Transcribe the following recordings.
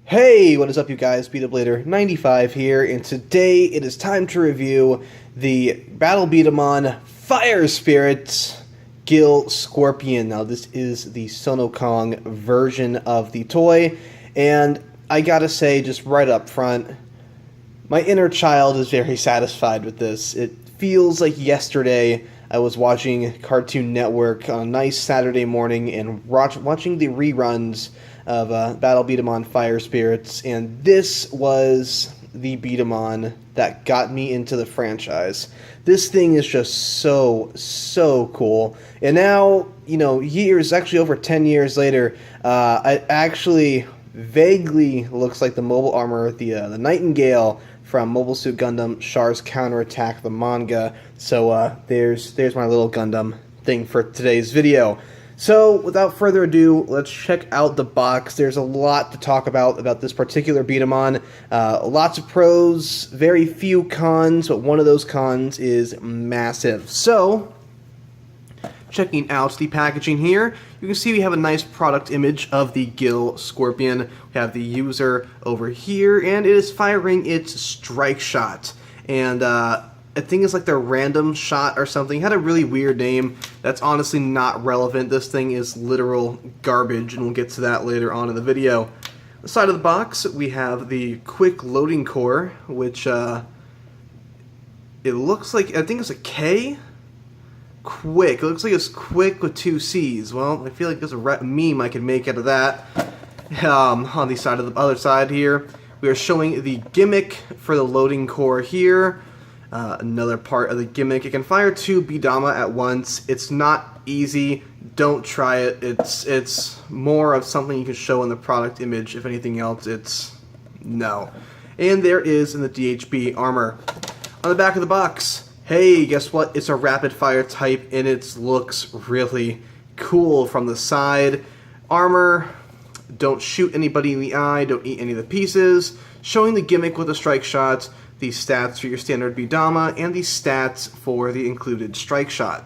Hey, what is up you guys? Bdaman95 here, and today it is time to review the Battle Bdaman Fire Spirit Gill Scorpion. Now this is the Sonokong version of the toy, and I gotta say just right up front, my inner child is very satisfied with this. It feels like yesterday I was watching Cartoon Network on a nice Saturday morning and watching the reruns of Battle Bdaman Fire Spirits, and this was the Bdaman that got me into the franchise. This thing is just so cool. And now, years, actually over 10 years later, it actually vaguely looks like the mobile armor, the Nightingale from Mobile Suit Gundam Char's Counterattack, the manga. So there's my little Gundam thing for today's video. So without further ado, let's check out the box. There's a lot to talk about this particular Bdaman. Lots of pros, very few cons, but one of those cons is massive. So, checking out the packaging here, you can see we have a nice product image of the Gill Scorpion. We have the user over here, and it is firing its strike shot. And I think it's like their random shot or something. It had a really weird name that's honestly not relevant. This thing is literal garbage, and we'll get to that later on in the video. On the side of the box, we have the quick loading core, which it looks like, I think it's a K? Quick. It looks like it's quick with two C's. Well, I feel like there's a meme I can make out of that. On the side of the other side here, we are showing the gimmick for the loading core here. Another part of the gimmick. It can fire two Bdama at once. It's not easy. Don't try it. It's more of something you can show in the product image. If anything else, it's no. And there is in the DHB armor. On the back of the box, hey, guess what? It's a rapid fire type, and it looks really cool from the side. Armor, don't shoot anybody in the eye, don't eat any of the pieces. Showing the gimmick with the strike shot, the stats for your standard Bdama, and the stats for the included strike shot.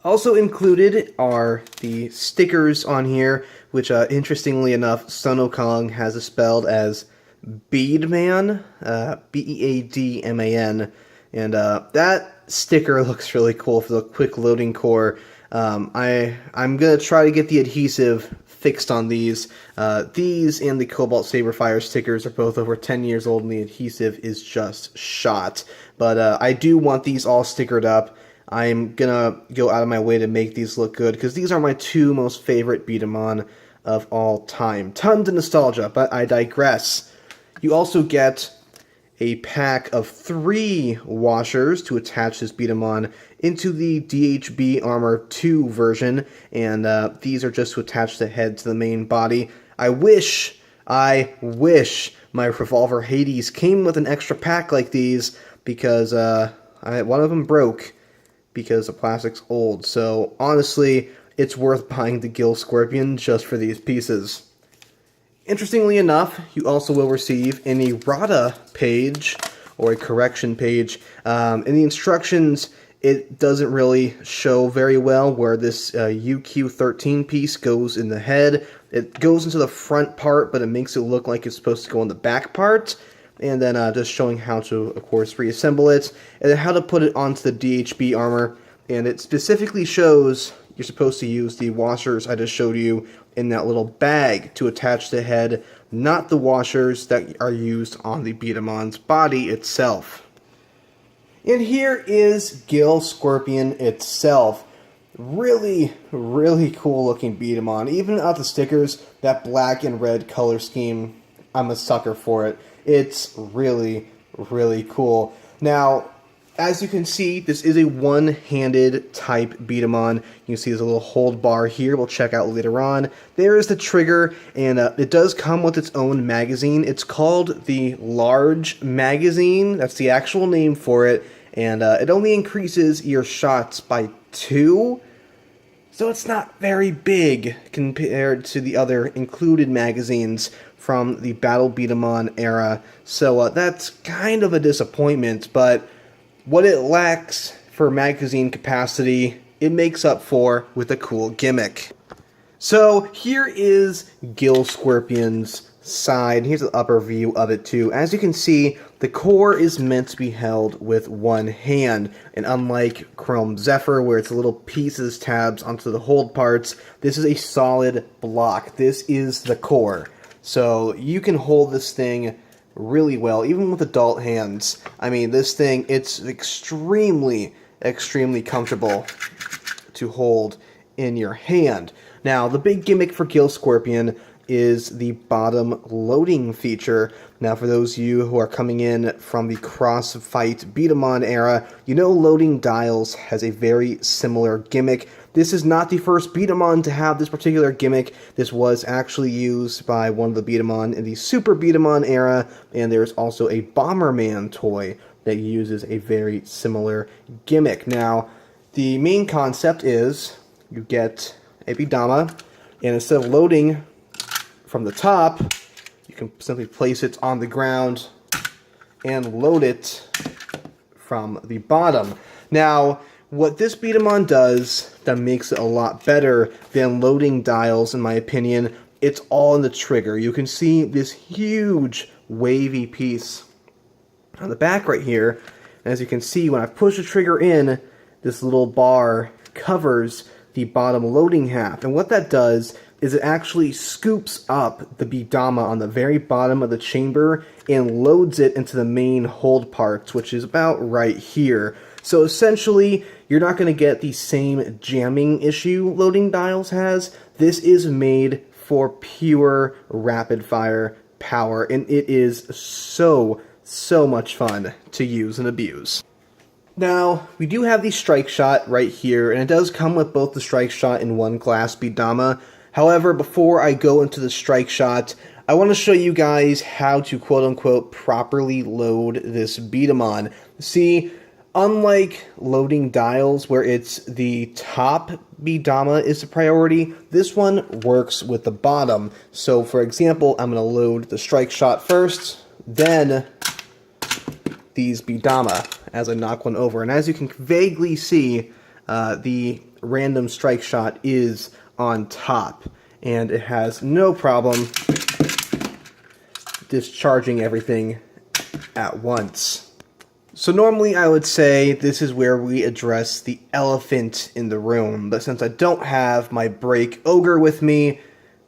Also included are the stickers on here, which interestingly enough, Sonokong has it spelled as Bdaman, B-E-A-D-M-A-N, and that sticker looks really cool for the quick loading core. I'm gonna try to get the adhesive fixed on these. These and the Cobalt Saber Fire stickers are both over 10 years old, and the adhesive is just shot. But I do want these all stickered up. I'm gonna go out of my way to make these look good, because these are my two most favorite Bdaman of all time. Tons of nostalgia, but I digress. You also get a pack of 3 washers to attach this Bdaman into the DHB Armor 2 version, and these are just to attach the head to the main body. I wish my Revolver Hades came with an extra pack like these, because one of them broke because the plastic's old. So honestly, it's worth buying the Gill Scorpion just for these pieces. Interestingly enough, you also will receive an errata page, or a correction page. In the instructions, it doesn't really show very well where this UQ13 piece goes in the head. It goes into the front part, but it makes it look like it's supposed to go in the back part. And then just showing how to, of course, reassemble it, and then how to put it onto the DHB armor. And it specifically shows you're supposed to use the washers I just showed you in that little bag to attach the head, not the washers that are used on the Bdaman's body itself. And here is Gill Scorpion itself. Really cool looking Bdaman. Even without the stickers, that black and red color scheme, I'm a sucker for it. It's really cool. Now, as you can see, this is a one-handed type Bdaman. You can see there's a little hold bar here we'll check out later on. There is the trigger, and it does come with its own magazine. It's called the Large Magazine. That's the actual name for it, and it only increases your shots by 2. So it's not very big compared to the other included magazines from the Battle Bdaman era. So that's kind of a disappointment, but what it lacks for magazine capacity, it makes up for with a cool gimmick. So here is Gill Scorpion's side. Here's the upper view of it too. As you can see, the core is meant to be held with one hand, and unlike Chrome Zephyr, where it's little pieces tabs onto the hold parts, this is a solid block. This is the core. So you can hold this thing really well, even with adult hands. I mean, this thing, it's extremely comfortable to hold in your hand. Now, the big gimmick for Gill Scorpion is the bottom loading feature. Now, for those of you who are coming in from the cross-fight Bdaman era, you know loading dials has a very similar gimmick. This is not the first Bdaman to have this particular gimmick. This was actually used by one of the Bdaman in the Super Bdaman era, and there's also a Bomberman toy that uses a very similar gimmick. Now, the main concept is you get a Bdama, and instead of loading from the top, you can simply place it on the ground and load it from the bottom. Now, what this Bdaman does that makes it a lot better than loading dials, in my opinion, it's all in the trigger. You can see this huge wavy piece on the back right here. And as you can see, when I push the trigger in, this little bar covers the bottom loading half. And what that does is it actually scoops up the Bdama on the very bottom of the chamber and loads it into the main hold parts, which is about right here. So essentially, you're not going to get the same jamming issue loading dials has. This is made for pure rapid fire power, and it is so much fun to use and abuse. Now, we do have the Strike Shot right here, and it does come with both the Strike Shot and one glass Bdama. However, before I go into the Strike Shot, I want to show you guys how to quote-unquote properly load this Bdaman. See, unlike loading dials where it's the top Bdama is the priority, this one works with the bottom. So, for example, I'm going to load the Strike Shot first, then these Bdama as I knock one over. And as you can vaguely see, the random Strike Shot is on top, and it has no problem discharging everything at once. So normally I would say this is where we address the elephant in the room, but since I don't have my Break Ogre with me,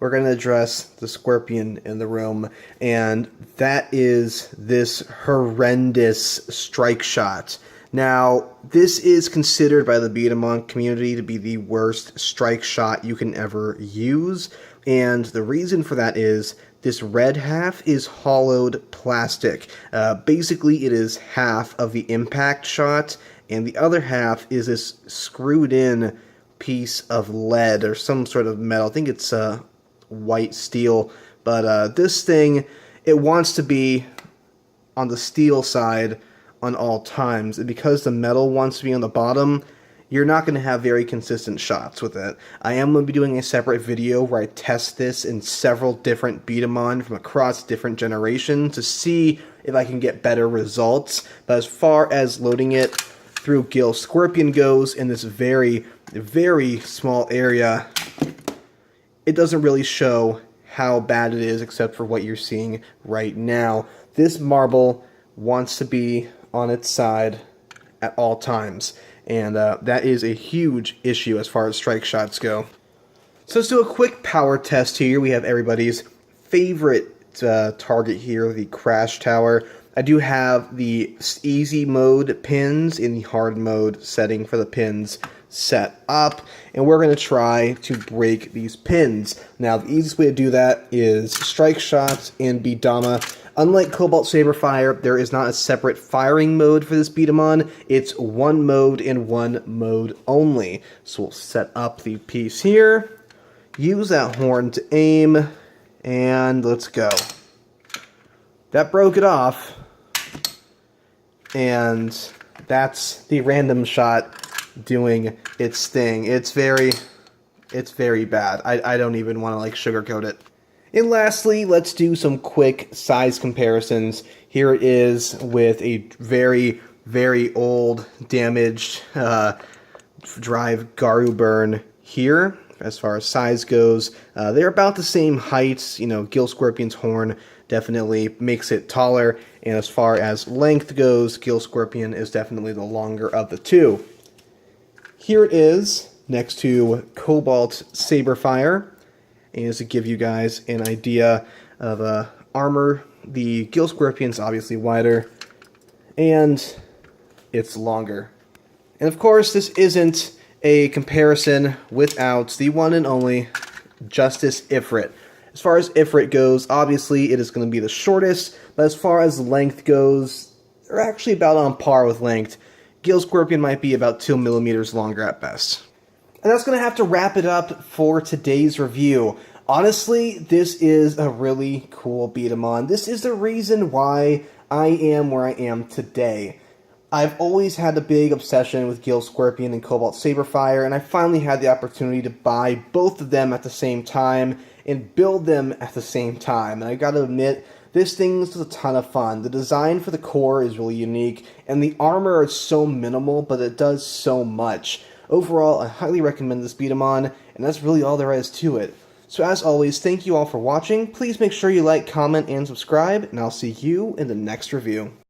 we're going to address the scorpion in the room, and that is this horrendous Strike Shot. Now, this is considered by the Bdaman community to be the worst Strike Shot you can ever use, and the reason for that is this red half is hollowed plastic. Basically, it is half of the impact shot, and the other half is this screwed-in piece of lead or some sort of metal. I think it's white steel, but this thing, it wants to be on the steel side on all times, and because the metal wants to be on the bottom, you're not going to have very consistent shots with it. I am going to be doing a separate video where I test this in several different Bdaman from across different generations to see if I can get better results, but as far as loading it through Gill Scorpion goes in this very small area, it doesn't really show how bad it is except for what you're seeing right now. This marble wants to be on its side at all times, and that is a huge issue as far as strike shots go. So let's do a quick power test here. We have everybody's favorite target here, the Crash Tower. I do have the easy mode pins in the hard mode setting for the pins set up, and we're going to try to break these pins. Now, the easiest way to do that is strike shots in Bdama. Unlike Cobalt Saberfire, there is not a separate firing mode for this Bdaman. It's one mode and one mode only. So we'll set up the piece here, use that horn to aim, and let's go. That broke it off, and that's the random shot doing its thing. It's very bad. I don't even want to like sugarcoat it. And lastly, let's do some quick size comparisons. Here it is with a very old damaged drive Garu burn here as far as size goes. They're about the same height. Gill Scorpion's horn definitely makes it taller, and as far as length goes, Gill Scorpion is definitely the longer of the two. Here it is next to Cobalt Saberfire, and just to give you guys an idea of armor, the Gill Scorpion's obviously wider, and it's longer. And of course, this isn't a comparison without the one and only Justice Ifrit. As far as Ifrit goes, obviously it is going to be the shortest, but as far as length goes, they're actually about on par with length. Gill Scorpion might be about 2 millimeters longer at best. And that's going to have to wrap it up for today's review. Honestly, this is a really cool Bdaman. This is the reason why I am where I am today. I've always had a big obsession with Gill Scorpion and Cobalt Saberfire, and I finally had the opportunity to buy both of them at the same time and build them at the same time. And I gotta admit, this thing was a ton of fun. The design for the core is really unique, and the armor is so minimal, but it does so much. Overall, I highly recommend this Bdaman, and that's really all there is to it. So as always, thank you all for watching. Please make sure you like, comment, and subscribe, and I'll see you in the next review.